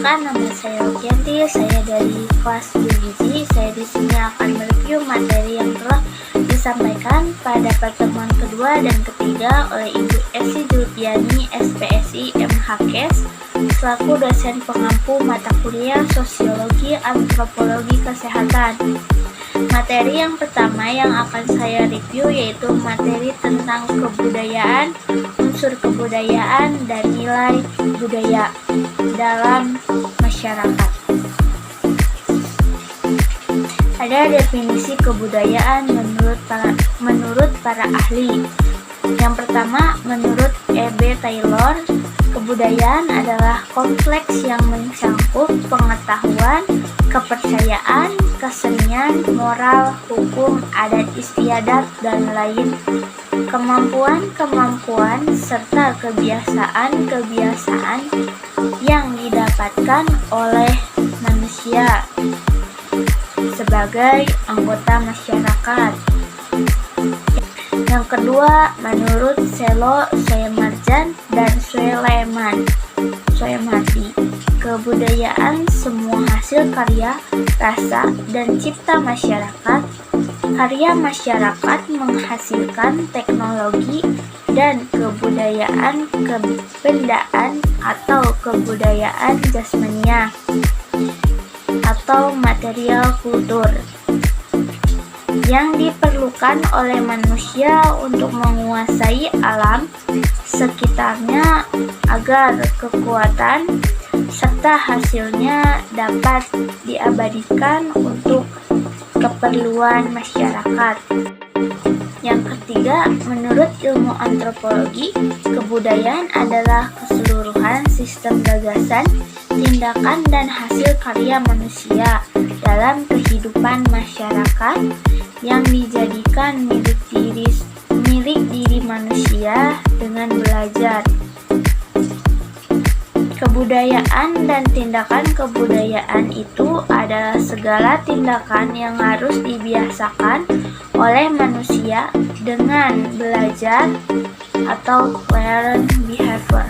Perkenalkan, nama saya Rukianti, saya dari kelas Biologi. Saya di sini akan mereview materi yang telah disampaikan pada pertemuan kedua dan ketiga oleh Ibu Esi Julpiani, SPSI, MHKes, selaku dosen pengampu mata kuliah Sosiologi Antropologi Kesehatan. Materi yang pertama yang akan saya review yaitu materi tentang kebudayaan, unsur kebudayaan, dan nilai budaya dalam masyarakat. Ada definisi kebudayaan menurut para ahli. Yang pertama, menurut E.B. Taylor, kebudayaan adalah kompleks yang mencakup pengetahuan, kepercayaan, kesenian, moral, hukum, adat istiadat, dan lain kemampuan-kemampuan serta kebiasaan-kebiasaan yang didapatkan oleh manusia sebagai anggota masyarakat. Yang kedua, menurut Selo, Soemarjan, dan Soemardi, kebudayaan semua hasil karya, rasa, dan cipta masyarakat. Karya masyarakat menghasilkan teknologi dan kebudayaan kebendaan atau kebudayaan jasmania atau material kultur yang diperlukan oleh manusia untuk menguasai alam sekitarnya agar kekuatan serta hasilnya dapat diabadikan untuk keperluan masyarakat. Yang ketiga, menurut ilmu antropologi, kebudayaan adalah keseluruhan sistem gagasan, tindakan, dan hasil karya manusia dalam kehidupan masyarakat yang dijadikan milik diri manusia dengan belajar. Kebudayaan dan tindakan kebudayaan itu adalah segala tindakan yang harus dibiasakan oleh manusia dengan belajar atau learned behavior.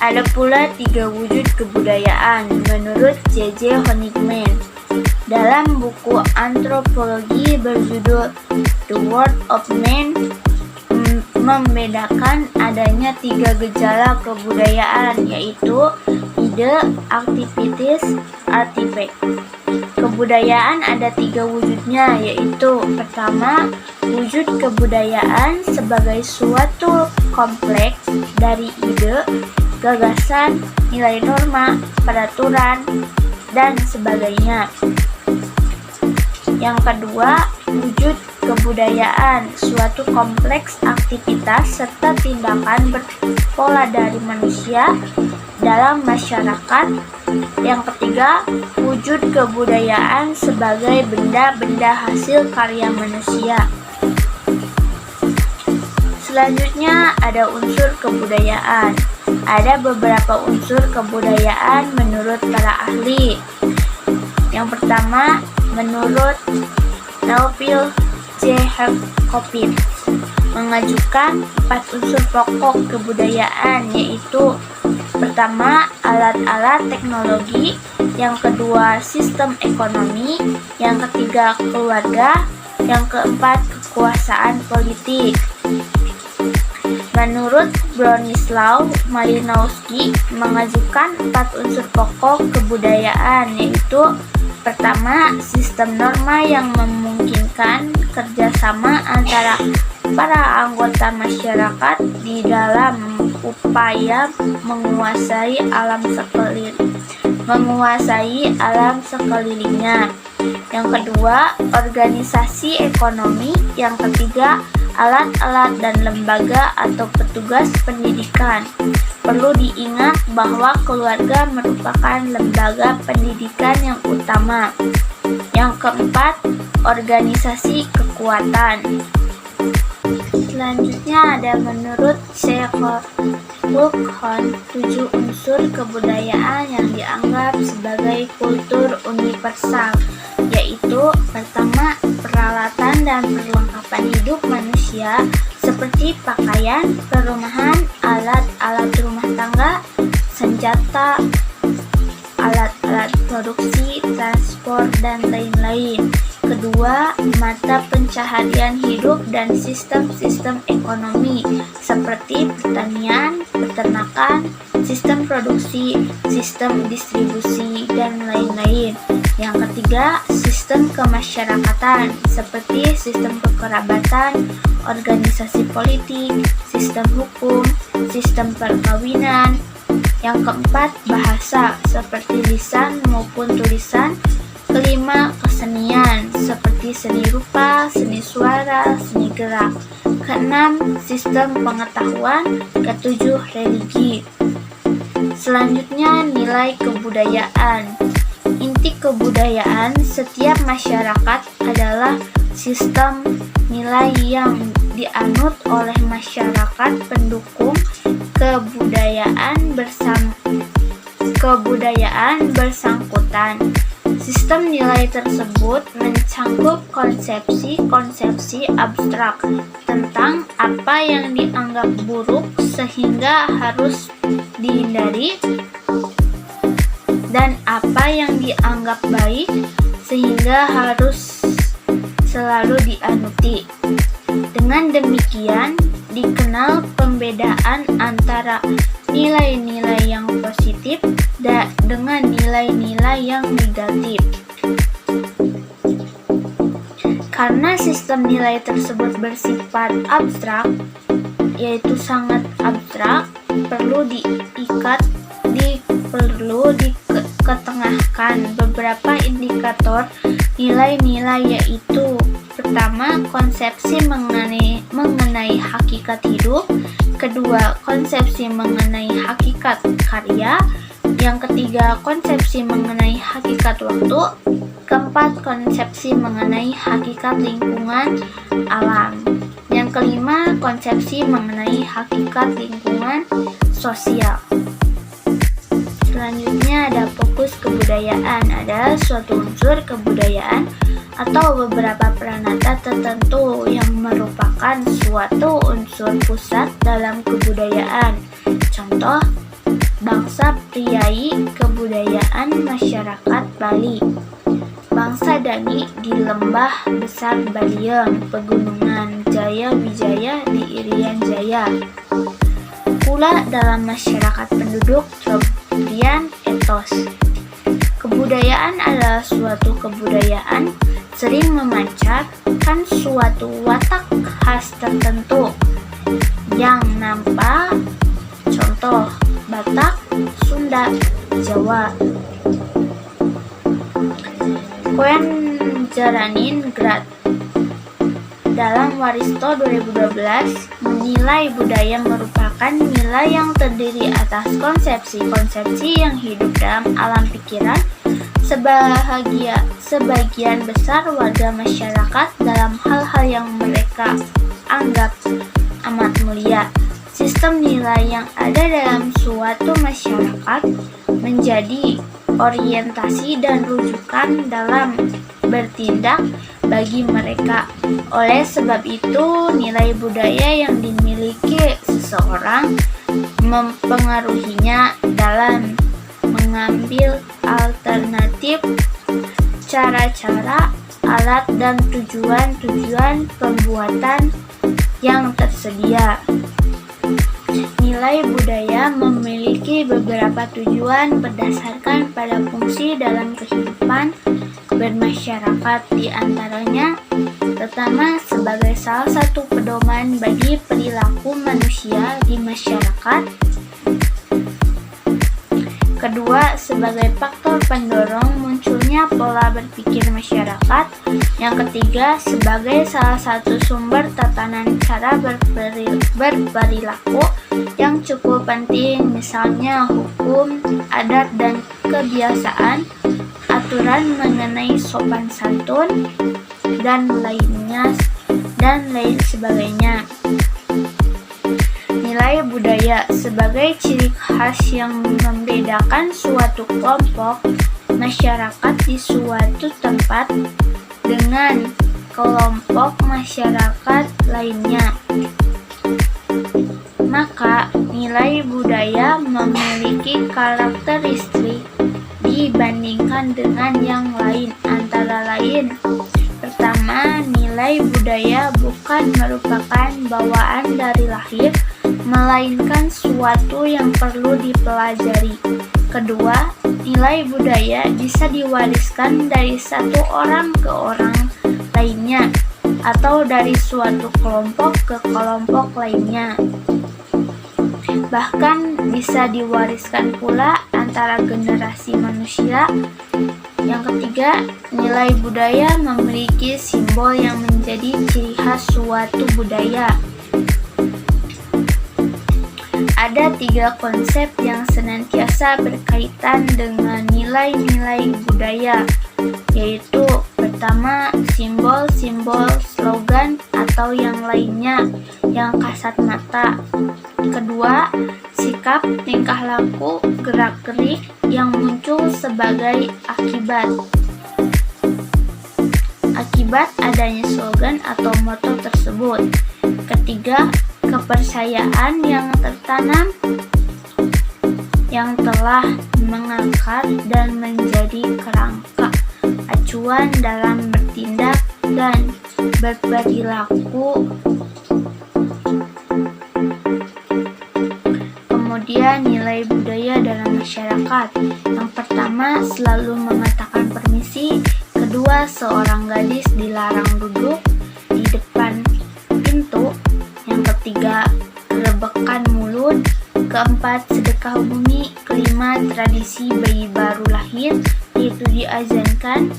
Ada pula 3 wujud kebudayaan menurut J.J. Honigman dalam buku antropologi berjudul The World of Man, membedakan adanya 3 gejala kebudayaan, yaitu ide, activities, artifact. Kebudayaan ada 3 wujudnya, yaitu pertama, wujud kebudayaan sebagai suatu kompleks dari ide, gagasan, nilai norma, peraturan, dan sebagainya. Yang kedua, wujud kebudayaan, suatu kompleks aktivitas serta tindakan berpola dari manusia dalam masyarakat. Yang ketiga, wujud kebudayaan sebagai benda-benda hasil karya manusia. Selanjutnya ada unsur kebudayaan. Ada beberapa unsur kebudayaan menurut para ahli. Yang pertama, menurut Melville J. Jacobin, mengajukan 4 unsur pokok kebudayaan, yaitu pertama, alat-alat teknologi, yang kedua, sistem ekonomi, yang ketiga, keluarga, yang keempat, kekuasaan politik. Menurut Bronislaw Malinowski, mengajukan 4 unsur pokok kebudayaan, yaitu pertama, sistem norma yang memungkinkan kerjasama antara para anggota masyarakat di dalam upaya menguasai alam sekelilingnya. Yang kedua, organisasi ekonomi. Yang ketiga, alat-alat dan lembaga atau petugas pendidikan. Perlu diingat bahwa keluarga merupakan lembaga pendidikan yang utama. Yang keempat, organisasi kekuatan. Selanjutnya ada menurut Lookhorn 7 unsur kebudayaan yang dianggap sebagai kultur universal, yaitu pertama, peralatan dan perlengkapan hidup manusia seperti pakaian, perumahan, alat-alat rumah tangga, senjata, alat-alat produksi, transport, dan lain-lain. Kedua, mata pencaharian hidup dan sistem-sistem ekonomi seperti pertanian, peternakan, sistem produksi, sistem distribusi, dan lain-lain. Yang ketiga, sistem kemasyarakatan seperti sistem kekerabatan, organisasi politik, sistem hukum, sistem perkawinan. Yang keempat, bahasa seperti lisan maupun tulisan. Kelima, kesenian seperti seni rupa, seni suara, seni gerak. Keenam, sistem pengetahuan. Ketujuh, religi. Selanjutnya, nilai kebudayaan. Inti kebudayaan setiap masyarakat adalah sistem nilai yang dianut oleh masyarakat pendukung kebudayaan bersangkutan. Sistem nilai tersebut mencangkup konsepsi-konsepsi abstrak tentang apa yang dianggap buruk sehingga harus dihindari dan apa yang dianggap baik sehingga harus selalu dianuti. Dengan demikian, dikenal pembedaan antara nilai-nilai yang positif dengan nilai-nilai yang negatif. Karena sistem nilai tersebut bersifat abstrak, yaitu sangat abstrak, perlu diketengahkan beberapa indikator nilai-nilai, yaitu pertama, konsepsi mengenai hakikat hidup. Kedua, konsepsi mengenai hakikat karya. Yang ketiga, konsepsi mengenai hakikat waktu. Keempat, konsepsi mengenai hakikat lingkungan alam. Yang kelima, konsepsi mengenai hakikat lingkungan sosial. Selanjutnya ada fokus kebudayaan. Ada suatu unsur kebudayaan atau beberapa peranata tertentu yang merupakan suatu unsur pusat dalam kebudayaan. Contoh, bangsa Priai, kebudayaan masyarakat Bali. Bangsa Dani di Lembah Besar Baliem, Pegunungan Jaya Wijaya di Irian Jaya. Pula dalam masyarakat penduduk Trobriand Etos. Kebudayaan adalah suatu kebudayaan sering memancarkan suatu watak khas tertentu yang nampak, contoh Batak, Sunda, Jawa. Koen Jaranin Grad dalam Waristo 2012 menilai budaya merupakan nilai yang terdiri atas konsepsi-konsepsi yang hidup dalam alam pikiran sebagian besar warga masyarakat dalam hal-hal yang mereka anggap amat mulia. Sistem nilai yang ada dalam suatu masyarakat menjadi orientasi dan rujukan dalam bertindak bagi mereka. Oleh sebab itu, nilai budaya yang dimiliki seseorang mempengaruhinya dalam mengambil alternatif cara-cara, alat, dan tujuan-tujuan pembuatan yang tersedia. Nilai budaya memiliki beberapa tujuan berdasarkan pada fungsi dalam kehidupan bermasyarakat, di antaranya pertama sebagai salah satu pedoman bagi perilaku manusia di masyarakat. Kedua, sebagai faktor pendorong munculnya pola berpikir masyarakat. Yang ketiga, sebagai salah satu sumber tatanan cara berperilaku yang cukup penting, misalnya hukum, adat, dan kebiasaan, aturan mengenai sopan santun, dan lain sebagainya. Nilai budaya sebagai ciri khas yang membedakan suatu kelompok masyarakat di suatu tempat dengan kelompok masyarakat lainnya. Maka, nilai budaya memiliki karakteristik dibandingkan dengan yang lain, antara lain: pertama, nilai budaya bukan merupakan bawaan dari lahir, melainkan suatu yang perlu dipelajari. Kedua, nilai budaya bisa diwariskan dari satu orang ke orang lainnya, atau dari suatu kelompok ke kelompok lainnya. Bahkan bisa diwariskan pula antara generasi manusia. Yang ketiga, nilai budaya memiliki simbol yang menjadi ciri khas suatu budaya. Ada 3 konsep yang senantiasa berkaitan dengan nilai-nilai budaya, yaitu pertama, simbol-simbol, slogan, atau yang lainnya yang kasat mata. Kedua, sikap, tingkah laku, gerak-gerik yang muncul sebagai akibat adanya slogan atau moto tersebut. Ketiga, kepercayaan yang tertanam yang telah mengakar dan menjadi kerangka acuan dalam bertindak dan berperilaku. Kemudian nilai budaya dalam masyarakat. Yang pertama, selalu mengatakan permisi. Kedua, seorang gadis dilarang duduk di depan pintu. Yang ketiga, gerebekan mulut. Keempat, sedekah bumi. Kelima, tradisi bayi baru lahir, yaitu diazankan.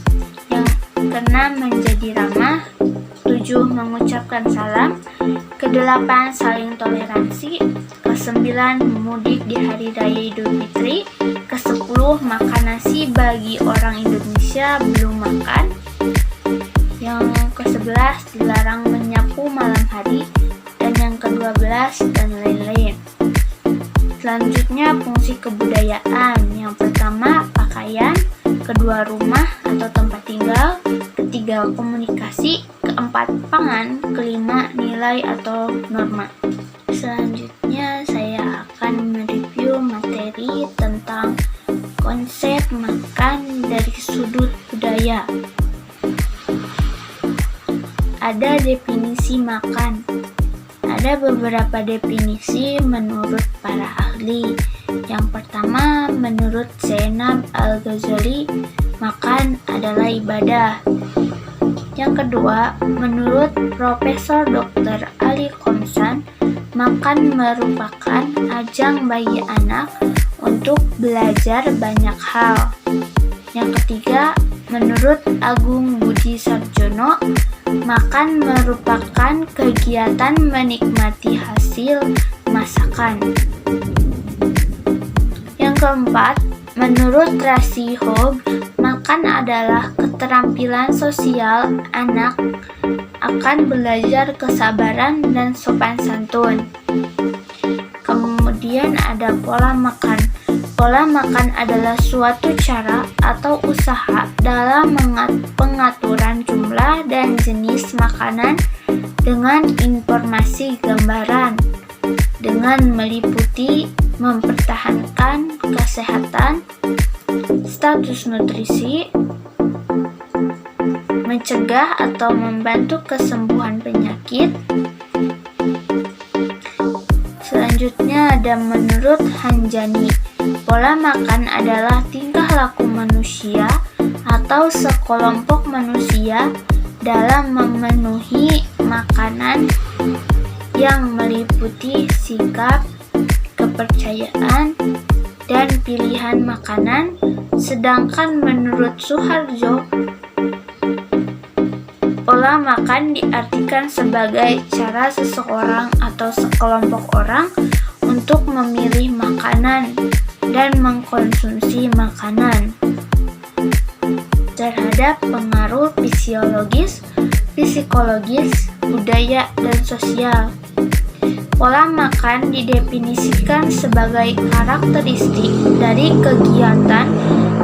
Yang keenam, menjadi ramah. 7, mengucapkan salam. Kedelapan, saling toleransi. Ke-9, mudik di hari raya Idul Fitri. Ke-10, makan nasi bagi orang Indonesia belum makan. Yang ke-11, dilarang menyapu malam hari. Dan yang ke-12, dan lain-lain. Selanjutnya, fungsi kebudayaan. Yang pertama, pakaian. Kedua, rumah atau tempat tinggal. Ketiga, komunikasi. Keempat, pangan. Kelima, nilai atau norma. Selanjutnya, saya akan mereview materi tentang konsep makan dari sudut budaya. Ada definisi makan. Ada beberapa definisi menurut para ahli. Yang pertama, menurut Zainab Al-Ghazali, makan adalah ibadah. Yang kedua, menurut Profesor Dr. Ali Komsan, makan merupakan ajang bagi anak untuk belajar banyak hal. Yang ketiga, menurut Agung Budi Sarjono, makan merupakan kegiatan menikmati hasil masakan. Yang keempat, menurut Rasi Hogue, makan adalah keterampilan sosial anak akan belajar kesabaran dan sopan santun. Kemudian ada pola makan. Pola makan adalah suatu cara atau usaha dalam pengaturan jumlah dan jenis makanan dengan informasi gambaran, dengan meliputi mempertahankan kesehatan, status nutrisi, mencegah atau membantu kesembuhan penyakit. Selanjutnya ada menurut Hanjani, pola makan adalah tingkah laku manusia atau sekelompok manusia dalam memenuhi makanan yang meliputi sikap, kepercayaan, dan pilihan makanan. Sedangkan menurut Suharjo, pola makan diartikan sebagai cara seseorang atau sekelompok orang untuk memilih makanan dan mengkonsumsi makanan terhadap pengaruh fisiologis, psikologis, budaya, dan sosial. Pola makan didefinisikan sebagai karakteristik dari kegiatan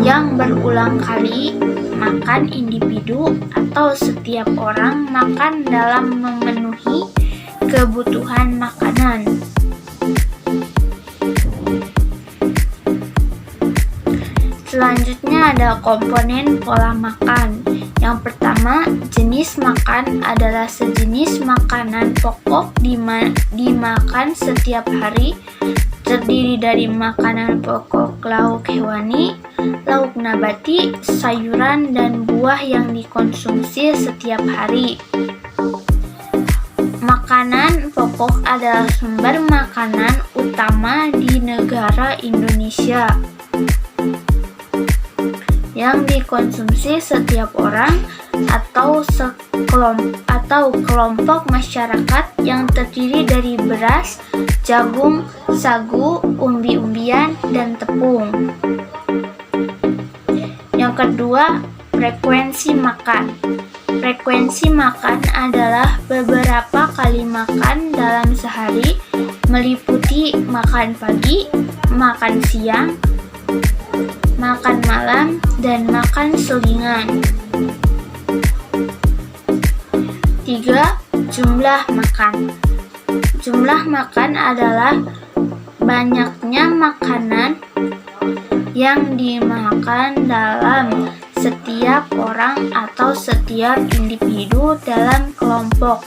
yang berulang kali makan individu atau setiap orang makan dalam memenuhi kebutuhan makanan. Selanjutnya ada komponen pola makan. Yang pertama, jenis makan adalah sejenis makanan pokok dimakan setiap hari, terdiri dari makanan pokok lauk hewani, lauk nabati, sayuran, dan buah yang dikonsumsi setiap hari. Makanan pokok adalah sumber makanan utama di negara Indonesia yang dikonsumsi setiap orang atau kelompok masyarakat yang terdiri dari beras, jagung, sagu, umbi-umbian, dan tepung. Yang kedua, frekuensi makan. Frekuensi makan adalah beberapa kali makan dalam sehari, meliputi makan pagi, makan siang, makan malam, dan makan selingan. 3. Jumlah makan. Jumlah makan adalah banyaknya makanan yang dimakan dalam setiap orang atau setiap individu dalam kelompok.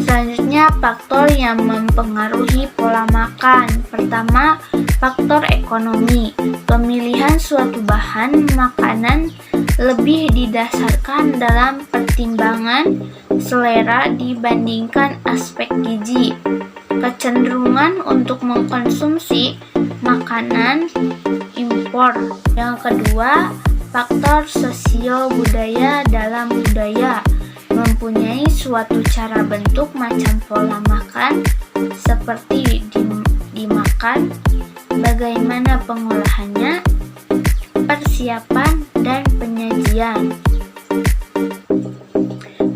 Selanjutnya, faktor yang mempengaruhi pola makan. Pertama, faktor ekonomi. Pemilihan suatu bahan makanan lebih didasarkan dalam pertimbangan selera dibandingkan aspek gizi. Kecenderungan untuk mengkonsumsi makanan impor. Yang kedua, faktor sosio-budaya. Dalam budaya mempunyai suatu cara bentuk macam pola makan seperti dimakan, bagaimana pengolahannya, persiapan, dan penyajian.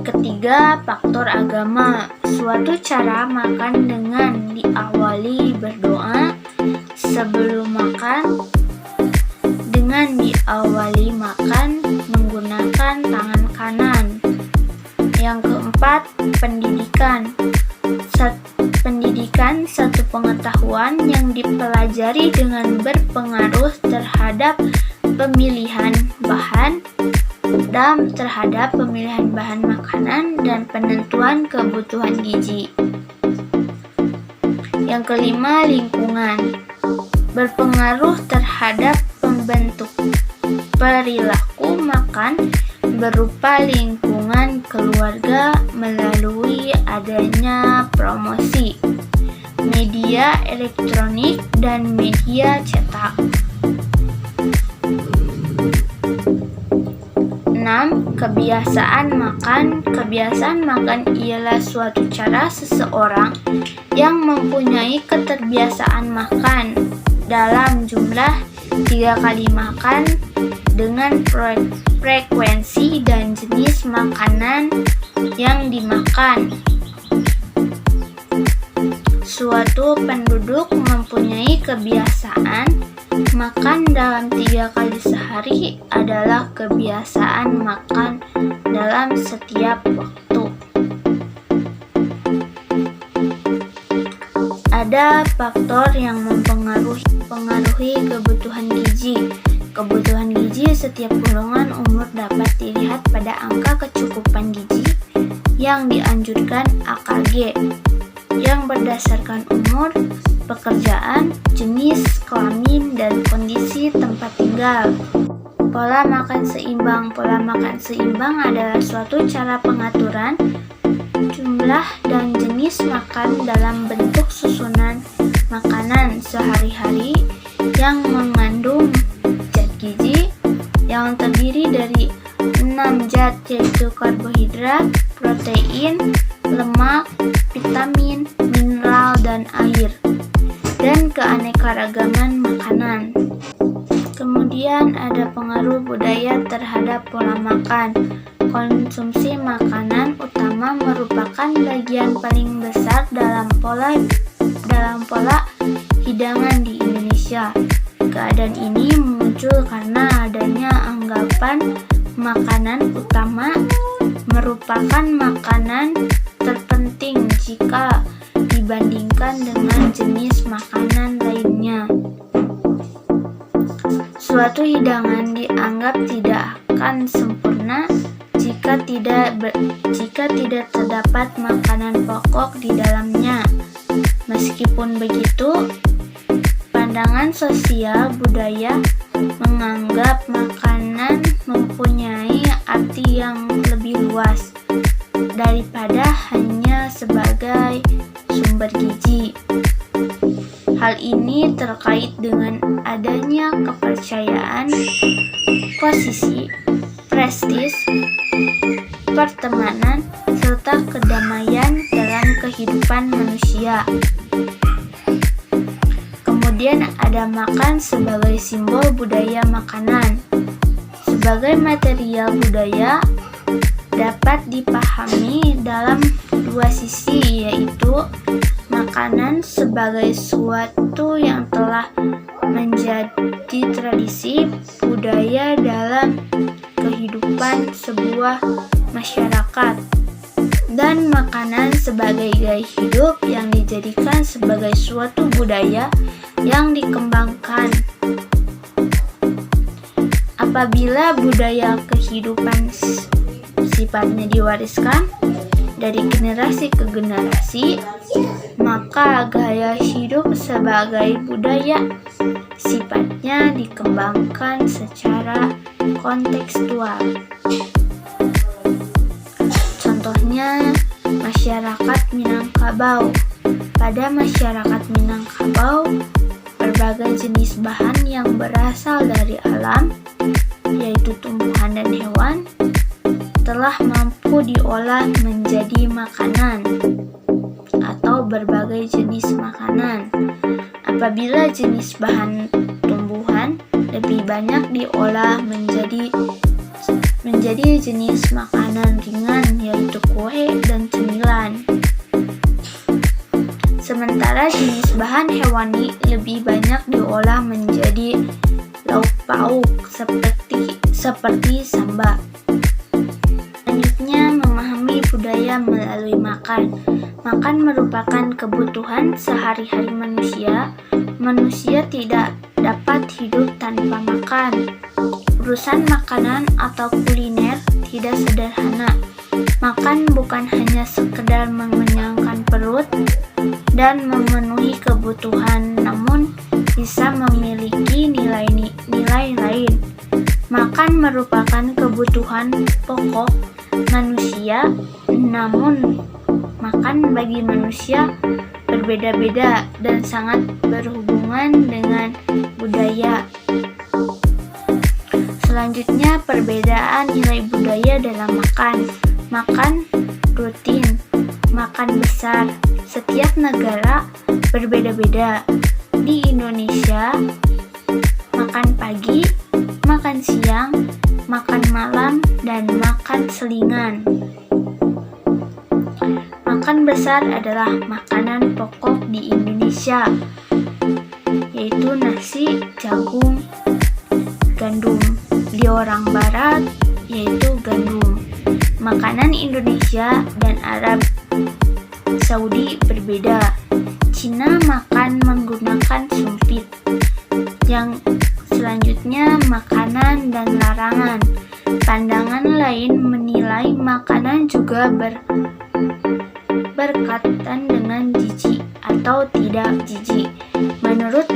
Ketiga, faktor agama. Suatu cara makan dengan diawali berdoa sebelum makan, dengan diawali makan menggunakan tangan kanan. Yang keempat, pendidikan. Pendidikan satu pengetahuan yang dipelajari dengan berpengaruh terhadap pemilihan bahan makanan dan penentuan kebutuhan gizi. Yang kelima, lingkungan. Berpengaruh terhadap pembentuk perilaku makan berupa lingkungan keluarga melalui adanya promosi, media elektronik, dan media cetak. 6. Kebiasaan makan. Kebiasaan makan ialah suatu cara seseorang yang mempunyai keterbiasaan makan dalam jumlah 3 kali makan dengan frekuensi dan jenis makanan yang dimakan. Suatu penduduk mempunyai kebiasaan makan dalam 3 kali sehari adalah kebiasaan makan dalam setiap waktu. Ada faktor yang mempengaruhi kebutuhan gizi. Kebutuhan gizi setiap golongan umur dapat dilihat pada angka kecukupan gizi yang dianjurkan AKG yang berdasarkan umur, pekerjaan, jenis kelamin, dan kondisi tempat tinggal. Pola makan seimbang. Pola makan seimbang adalah suatu cara pengaturan jumlah dan jenis makan dalam bentuk susunan makanan sehari-hari yang mengandung zat gizi yang terdiri dari 6 zat, yaitu karbohidrat, protein, lemak, vitamin, mineral, dan air, dan keanekaragaman makanan. Kemudian ada pengaruh budaya terhadap pola makan. Konsumsi makanan utama merupakan bagian paling besar dalam pola hidangan di Indonesia. Keadaan ini muncul karena adanya anggapan makanan utama merupakan makanan terpenting jika dibandingkan dengan jenis makanan lainnya. Suatu hidangan dianggap tidak akan sempurna jika tidak terdapat makanan pokok di dalamnya. Meskipun begitu, pandangan sosial budaya menganggap makanan mempunyai arti yang lebih luas daripada hanya sebagai sumber gizi. Hal ini terkait dengan adanya kepercayaan, posisi, prestis, pertemanan, serta kedamaian dalam kehidupan manusia. Kemudian ada makan sebagai simbol budaya makanan. Sebagai material budaya dapat dipahami dalam dua sisi, yaitu makanan sebagai suatu yang telah menjadi tradisi budaya dalam kehidupan sebuah masyarakat, dan makanan sebagai gaya hidup yang dijadikan sebagai suatu budaya yang dikembangkan. Apabila budaya kehidupan sifatnya diwariskan dari generasi ke generasi, maka gaya hidup sebagai budaya sifatnya dikembangkan secara kontekstual. Contohnya, masyarakat Minangkabau. Pada masyarakat Minangkabau, berbagai jenis bahan yang berasal dari alam, yaitu tumbuhan dan hewan, telah mampu diolah menjadi makanan atau berbagai jenis makanan. Apabila jenis bahan tumbuhan lebih banyak diolah menjadi jenis makanan ringan, yaitu kue dan cemilan. Sementara jenis bahan hewani lebih banyak diolah menjadi lauk pauk seperti samba. Selanjutnya, memahami budaya melalui makan. Makan merupakan kebutuhan sehari-hari manusia. Manusia tidak dapat hidup tanpa makan. Urusan makanan atau kuliner tidak sederhana. Makan bukan hanya sekedar mengenyangkan perut dan memenuhi kebutuhan, namun bisa memiliki nilai lain. Makan merupakan kebutuhan pokok manusia, namun makan bagi manusia berbeda-beda dan sangat berhubungan dengan budaya. Selanjutnya, perbedaan nilai budaya dalam makan. Makan rutin, makan besar. Setiap negara berbeda-beda. Di Indonesia, makan pagi, makan siang, makan malam, dan makan selingan. Makan besar adalah makanan pokok di Indonesia, yaitu nasi, jagung, gandum. Di orang barat, yaitu gandum. Makanan Indonesia dan Arab Saudi berbeda. Cina makan menggunakan sumpit. Yang selanjutnya, makanan dan larangan. Pandangan lain menilai makanan juga berkaitan dengan jijik atau tidak jijik. Menurut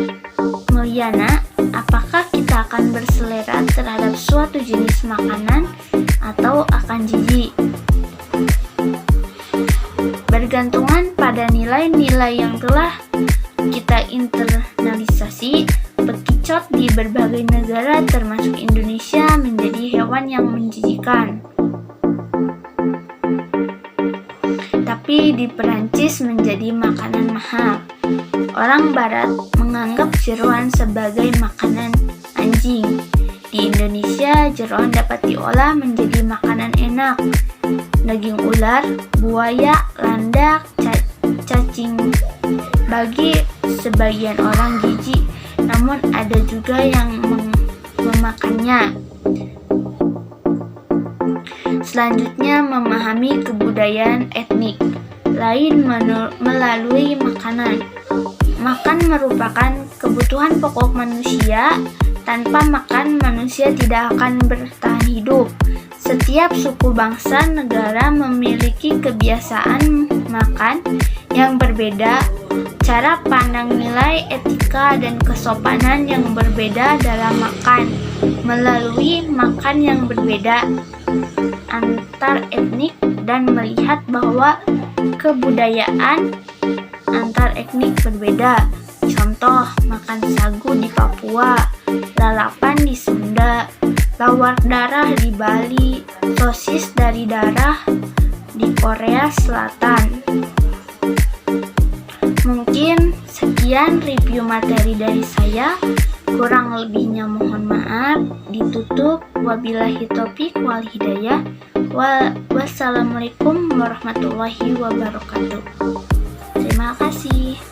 Mulyana, apakah kita akan berselera terhadap suatu jenis makanan atau akan jijik? Bergantungan pada nilai-nilai yang telah kita internalisasi, bekicot di berbagai negara termasuk Indonesia menjadi hewan yang menjijikan. Tapi di Perancis menjadi makanan mahal. Orang barat menganggap jeroan sebagai makanan anjing. Di Indonesia, jeroan dapat diolah menjadi makanan enak. Daging ular, buaya, landak, cacing bagi sebagian orang jijik, namun ada juga yang memakannya. Selanjutnya, memahami kebudayaan etnik lain melalui makanan. Makan merupakan kebutuhan pokok manusia Tanpa makan, manusia tidak akan bertahan hidup. Setiap suku, bangsa, negara memiliki kebiasaan makan yang berbeda, cara pandang, nilai, etika, dan kesopanan yang berbeda dalam makan. Melalui makan yang berbeda antar etnik dan melihat bahwa kebudayaan antar etnik berbeda. Contoh, makan sagu di Papua, lalapan di Sunda, lawar darah di Bali, sosis dari darah di Korea Selatan. Mungkin sekian review materi dari saya. Kurang lebihnya mohon maaf. Ditutup. Wabillahi taufiq wal hidayah. Wassalamualaikum warahmatullahi wabarakatuh. Terima kasih.